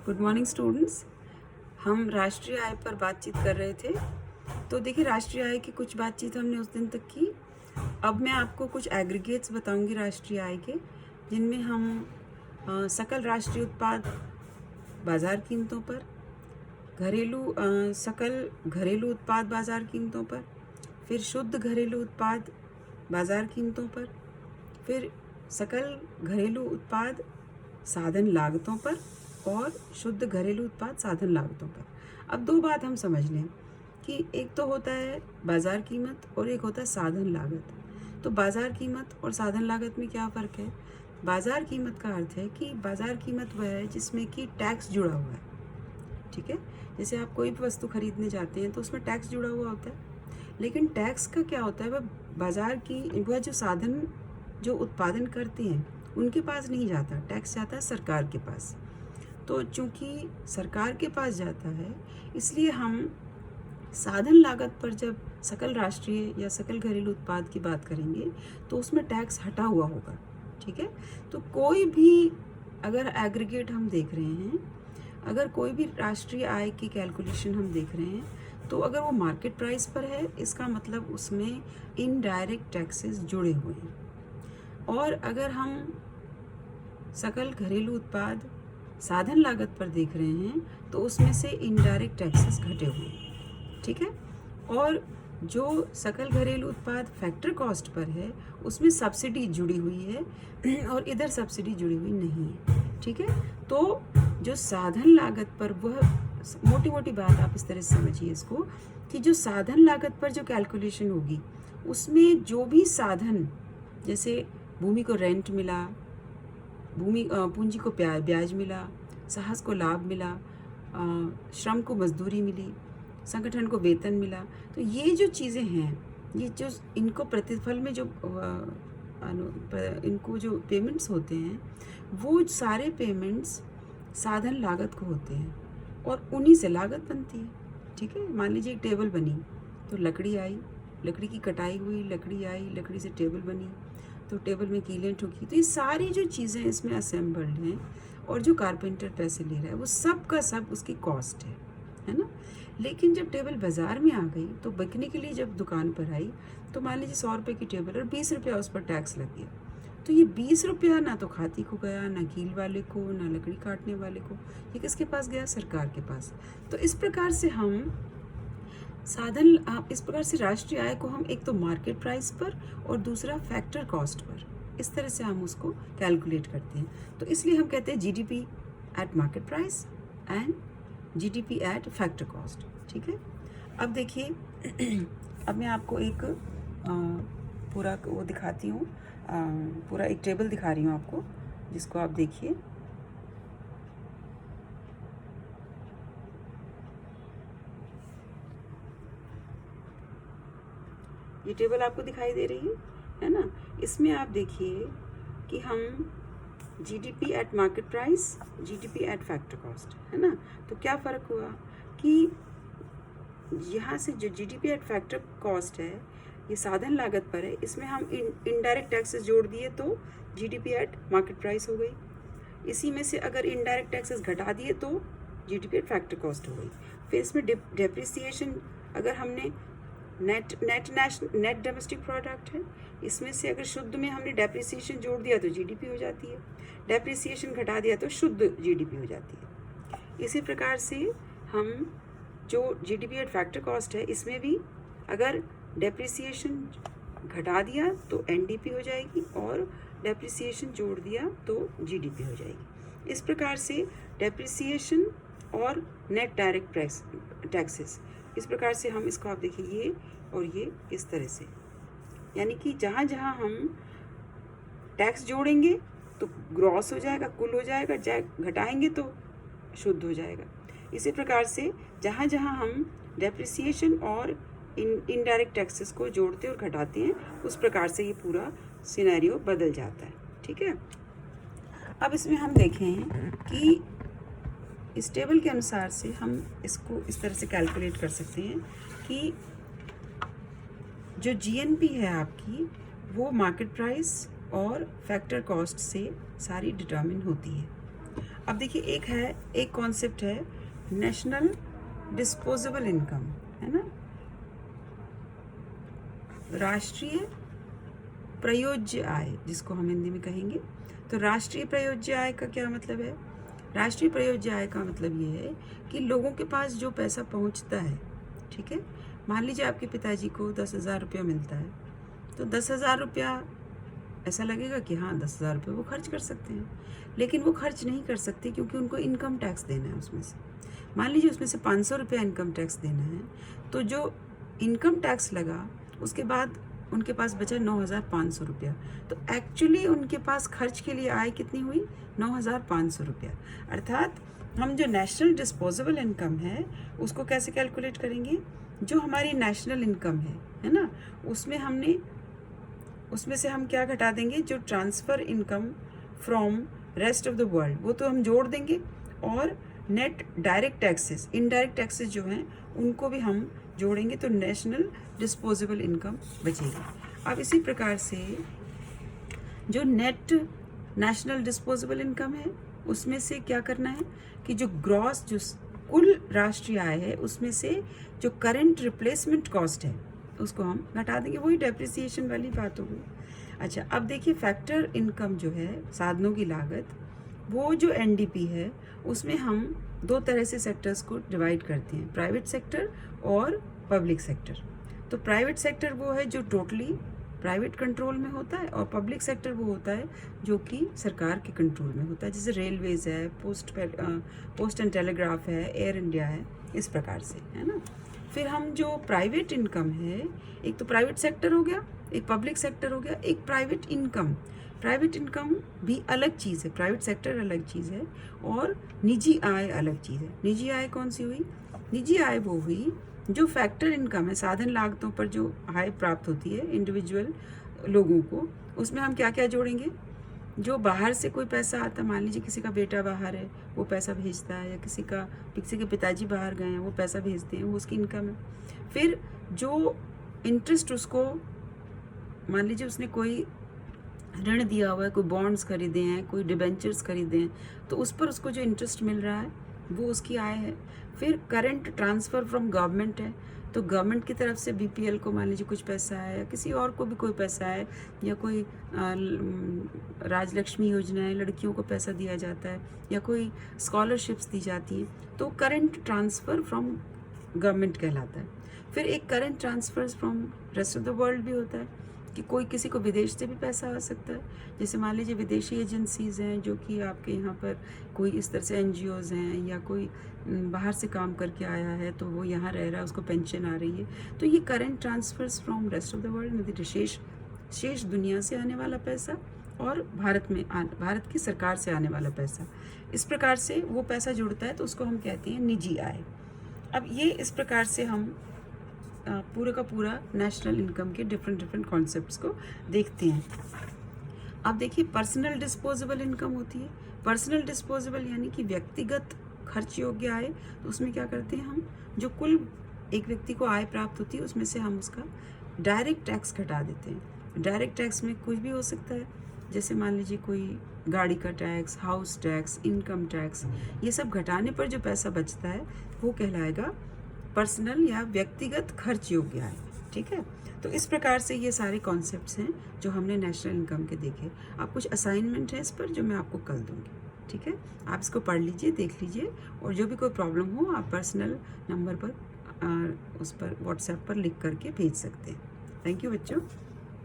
Good morning students. हम राष्ट्रीय आय पर बातचीत कर रहे थे। तो देखिए, राष्ट्रीय आय की कुछ बातचीत हमने उस दिन तक की। अब मैं आपको कुछ एग्रीगेट्स बताऊंगी राष्ट्रीय आय के, जिनमें हम सकल राष्ट्रीय उत्पाद बाज़ार कीमतों पर, सकल घरेलू उत्पाद बाज़ार कीमतों पर, फिर शुद्ध घरेलू उत्पाद बाज़ार कीमतों पर, फिर सकल घरेलू उत्पाद साधन लागतों पर और शुद्ध घरेलू उत्पाद साधन लागतों पर। अब दो बात हम समझ लें कि एक तो होता है बाज़ार कीमत और एक होता है साधन लागत। तो बाज़ार कीमत और साधन लागत में क्या फ़र्क है? बाज़ार कीमत का अर्थ है कि बाज़ार कीमत वह है जिसमें कि टैक्स जुड़ा हुआ है। ठीक है, जैसे आप कोई भी वस्तु खरीदने जाते हैं तो उसमें टैक्स जुड़ा हुआ होता है। लेकिन टैक्स का क्या होता है, वह बाज़ार की वह जो साधन जो उत्पादन करते हैं उनके पास नहीं जाता, टैक्स जाता है सरकार के पास। तो चूंकि सरकार के पास जाता है, इसलिए हम साधन लागत पर जब सकल राष्ट्रीय या सकल घरेलू उत्पाद की बात करेंगे तो उसमें टैक्स हटा हुआ होगा। ठीक है, तो कोई भी अगर एग्रीगेट हम देख रहे हैं, अगर कोई भी राष्ट्रीय आय की कैलकुलेशन हम देख रहे हैं, तो अगर वो मार्केट प्राइस पर है, इसका मतलब उसमें इनडायरेक्ट टैक्सेस जुड़े हुए हैं। और अगर हम सकल घरेलू उत्पाद साधन लागत पर देख रहे हैं तो उसमें से इनडायरेक्ट टैक्सेस घटे हुए हैं। ठीक है, और जो सकल घरेलू उत्पाद फैक्टर कॉस्ट पर है उसमें सब्सिडी जुड़ी हुई है और इधर सब्सिडी जुड़ी हुई नहीं है। ठीक है, तो जो साधन लागत पर, वह मोटी मोटी बात आप इस तरह से समझिए इसको, कि जो साधन लागत पर जो कैलकुलेशन होगी उसमें जो भी साधन, जैसे भूमि को रेंट मिला, पूंजी को ब्याज मिला, साहस को लाभ मिला, श्रम को मजदूरी मिली, संगठन को वेतन मिला, तो ये जो चीज़ें हैं, ये जो इनको प्रतिफल में जो इनको जो पेमेंट्स होते हैं, वो सारे पेमेंट्स साधन लागत को होते हैं और उन्हीं से लागत बनती है। ठीक है, मान लीजिए एक टेबल बनी तो लकड़ी आई, लकड़ी की कटाई हुई, लकड़ी आई, लकड़ी से टेबल बनी, तो टेबल में कीलें ठोकी, तो ये सारी जो चीज़ें इसमें असेंबल्ड हैं और जो कारपेंटर पैसे ले रहा है वो सब का सब उसकी कॉस्ट है ना। लेकिन जब टेबल बाज़ार में आ गई तो बिकने के लिए जब दुकान पर आई, तो मान लीजिए 100 रुपये की टेबल और 20 रुपया उस पर टैक्स लग गया, तो ये 20 रुपया ना तो खाती को गया, ना कील वाले को, ना लकड़ी काटने वाले को, ये किसके पास गया? सरकार के पास। तो इस प्रकार से हम इस प्रकार से राष्ट्रीय आय को हम एक तो मार्केट प्राइस पर और दूसरा फैक्टर कॉस्ट पर, इस तरह से हम उसको कैलकुलेट करते हैं। तो इसलिए हम कहते हैं GDP at market price and GDP at factor cost. ठीक है, अब देखिए अब मैं आपको एक पूरा वो दिखाती हूँ, पूरा एक टेबल दिखा रही हूँ आपको, जिसको आप देखिए। ये टेबल आपको दिखाई दे रही है ना। इसमें आप देखिए कि हम GDP at market price, GDP at factor cost, है ना। तो क्या फ़र्क हुआ कि यहाँ से जो जीडीपी एट फैक्टर कॉस्ट है, ये साधन लागत पर है, इसमें हम इनडायरेक्ट टैक्सेस जोड़ दिए तो जीडीपी एट मार्केट प्राइस हो गई। इसी में से अगर इनडायरेक्ट टैक्सेस घटा दिए तो जीडीपी एट फैक्टर कॉस्ट हो गई। फिर इसमें डेप्रिसिएशन, अगर हमने नेट डोमेस्टिक प्रोडक्ट है, इसमें से अगर शुद्ध में हमने डेप्रिसिएशन जोड़ दिया तो जीडीपी हो जाती है, डेप्रिसिएशन घटा दिया तो शुद्ध जीडीपी हो जाती है। इसी प्रकार से हम जो जीडीपी एट फैक्टर कॉस्ट है, इसमें भी अगर डेप्रिसिएशन घटा दिया तो एनडीपी हो जाएगी और डेप्रिसिएशन जोड़ दिया तो जीडीपी हो जाएगी। इस प्रकार से डेप्रिसिएशन और नेट डायरेक्ट टैक्सेस, इस प्रकार से हम इसको, आप देखिए ये और ये इस तरह से, यानी कि जहाँ जहाँ हम टैक्स जोड़ेंगे तो ग्रॉस हो जाएगा, कुल हो जाएगा, घटाएंगे तो शुद्ध हो जाएगा। इसी प्रकार से जहाँ जहाँ हम डेप्रिसिएशन और इनडायरेक्ट टैक्सेस को जोड़ते और घटाते हैं, उस प्रकार से ये पूरा सिनेरियो बदल जाता है। ठीक है, अब इसमें हम देखें कि इस टेबल के अनुसार से हम इसको इस तरह से कैलकुलेट कर सकते हैं कि जो जीएनपी है आपकी, वो मार्केट प्राइस और फैक्टर कॉस्ट से सारी डिटर्मिन होती है। अब देखिए एक कॉन्सेप्ट है नेशनल डिस्पोजेबल इनकम, है ना, राष्ट्रीय प्रयोज्य आय जिसको हम हिंदी में कहेंगे। तो राष्ट्रीय प्रयोज्य आय का क्या मतलब है? राष्ट्रीय प्रयोज्य आय का मतलब ये है कि लोगों के पास जो पैसा पहुंचता है, ठीक है, मान लीजिए आपके पिताजी को 10,000 रुपया मिलता है, तो 10,000 रुपया ऐसा लगेगा कि हाँ 10,000 रुपये वो खर्च कर सकते हैं, लेकिन वो खर्च नहीं कर सकते क्योंकि उनको इनकम टैक्स देना है उसमें से। मान लीजिए उसमें से 500 रुपया इनकम टैक्स देना है, तो जो इनकम टैक्स लगा उसके बाद उनके पास बचा 9,500 रुपया। तो एक्चुअली उनके पास खर्च के लिए आय कितनी हुई? 9,500 रुपया। अर्थात हम जो नेशनल डिस्पोजेबल इनकम है उसको कैसे कैलकुलेट करेंगे? जो हमारी नेशनल इनकम है ना, उसमें से हम क्या घटा देंगे? जो transfer income from rest of the world वो तो हम जोड़ देंगे, और net direct taxes, indirect taxes जो हैं उनको भी हम जोड़ेंगे, तो नेशनल डिस्पोजेबल इनकम बचेगी। अब इसी प्रकार से जो नेट नेशनल डिस्पोजेबल इनकम है उसमें से क्या करना है कि जो ग्रॉस, जो कुल राष्ट्रीय आय है उसमें से जो करंट रिप्लेसमेंट कॉस्ट है उसको हम घटा देंगे। वही डेप्रिसिएशन वाली बात होगी। अच्छा, अब देखिए फैक्टर इनकम जो है, साधनों की लागत, वो जो एनडीपी है उसमें हम दो तरह से सेक्टर्स को डिवाइड करते हैं, प्राइवेट सेक्टर और पब्लिक सेक्टर। तो प्राइवेट सेक्टर वो है जो टोटली प्राइवेट कंट्रोल में होता है, और पब्लिक सेक्टर वो होता है जो कि सरकार के कंट्रोल में होता है, जैसे रेलवेज़ है, पोस्ट एंड टेलीग्राफ है, एयर इंडिया है, इस प्रकार से, है ना। फिर हम जो प्राइवेट इनकम है, एक तो प्राइवेट सेक्टर हो गया, एक पब्लिक सेक्टर हो गया, एक प्राइवेट इनकम। प्राइवेट इनकम भी अलग चीज़ है, प्राइवेट सेक्टर अलग चीज़ है, और निजी आय अलग चीज़ है। निजी आय कौन सी हुई? निजी आय वो हुई जो फैक्टर इनकम है, साधन लागतों पर जो आय प्राप्त होती है इंडिविजुअल लोगों को, उसमें हम क्या क्या जोड़ेंगे? जो बाहर से कोई पैसा आता, मान लीजिए किसी का बेटा बाहर है वो पैसा भेजता है, या किसी के पिताजी बाहर गए हैं वो पैसा भेजते हैं, वो उसकी इनकम है। फिर जो इंटरेस्ट उसको, मान लीजिए उसने कोई ऋण दिया हुआ है, कोई बॉन्ड्स खरीदे हैं, कोई डिबेंचर्स खरीदे हैं, तो उस पर उसको जो इंटरेस्ट मिल रहा है वो उसकी आय है। फिर करंट ट्रांसफ़र फ्रॉम गवर्नमेंट है, तो गवर्नमेंट की तरफ से बीपीएल को मान लीजिए कुछ पैसा है, या किसी और को भी कोई पैसा है, या कोई राजलक्ष्मी योजना है, लड़कियों को पैसा दिया जाता है, या कोई स्कॉलरशिप्स दी जाती हैं, तो करंट ट्रांसफ़र फ्रॉम गवर्नमेंट कहलाता है। फिर एक current transfers from rest of the world भी होता है कि कोई किसी को विदेश से भी पैसा आ सकता है, जैसे मान लीजिए विदेशी एजेंसीज़ हैं जो कि आपके यहाँ पर कोई इस तरह से एनजीओज़ हैं, या कोई बाहर से काम करके आया है तो वो यहाँ रह रहा है, उसको पेंशन आ रही है, तो ये current transfers from rest of the world, मतलब शेष दुनिया से आने वाला पैसा, और भारत की सरकार से आने वाला पैसा, इस प्रकार से वो पैसा जुड़ता है, तो उसको हम कहते हैं निजी आय। अब ये इस प्रकार से हम पूरा का पूरा नेशनल इनकम के डिफरेंट कॉन्सेप्ट्स को देखते हैं। अब देखिए पर्सनल डिस्पोजेबल इनकम होती है। पर्सनल डिस्पोजेबल यानी कि व्यक्तिगत खर्च योग्य आय। तो उसमें क्या करते हैं हम, जो कुल एक व्यक्ति को आय प्राप्त होती है उसमें से हम उसका डायरेक्ट टैक्स घटा देते हैं। डायरेक्ट टैक्स में कुछ भी हो सकता है, जैसे मान लीजिए कोई गाड़ी का tax, house tax, income tax, ये सब घटाने पर जो पैसा बचता है वो कहलाएगा पर्सनल या व्यक्तिगत खर्च योग्य आय। ठीक है, तो इस प्रकार से ये सारे कॉन्सेप्ट्स हैं जो हमने नेशनल इनकम के देखे। आप कुछ असाइनमेंट है इस पर जो मैं आपको कल दूंगी। ठीक है, आप इसको पढ़ लीजिए, देख लीजिए, और जो भी कोई प्रॉब्लम हो आप पर्सनल नंबर पर उस पर व्हाट्सएप पर लिख करके भेज सकते हैं। थैंक यू बच्चों।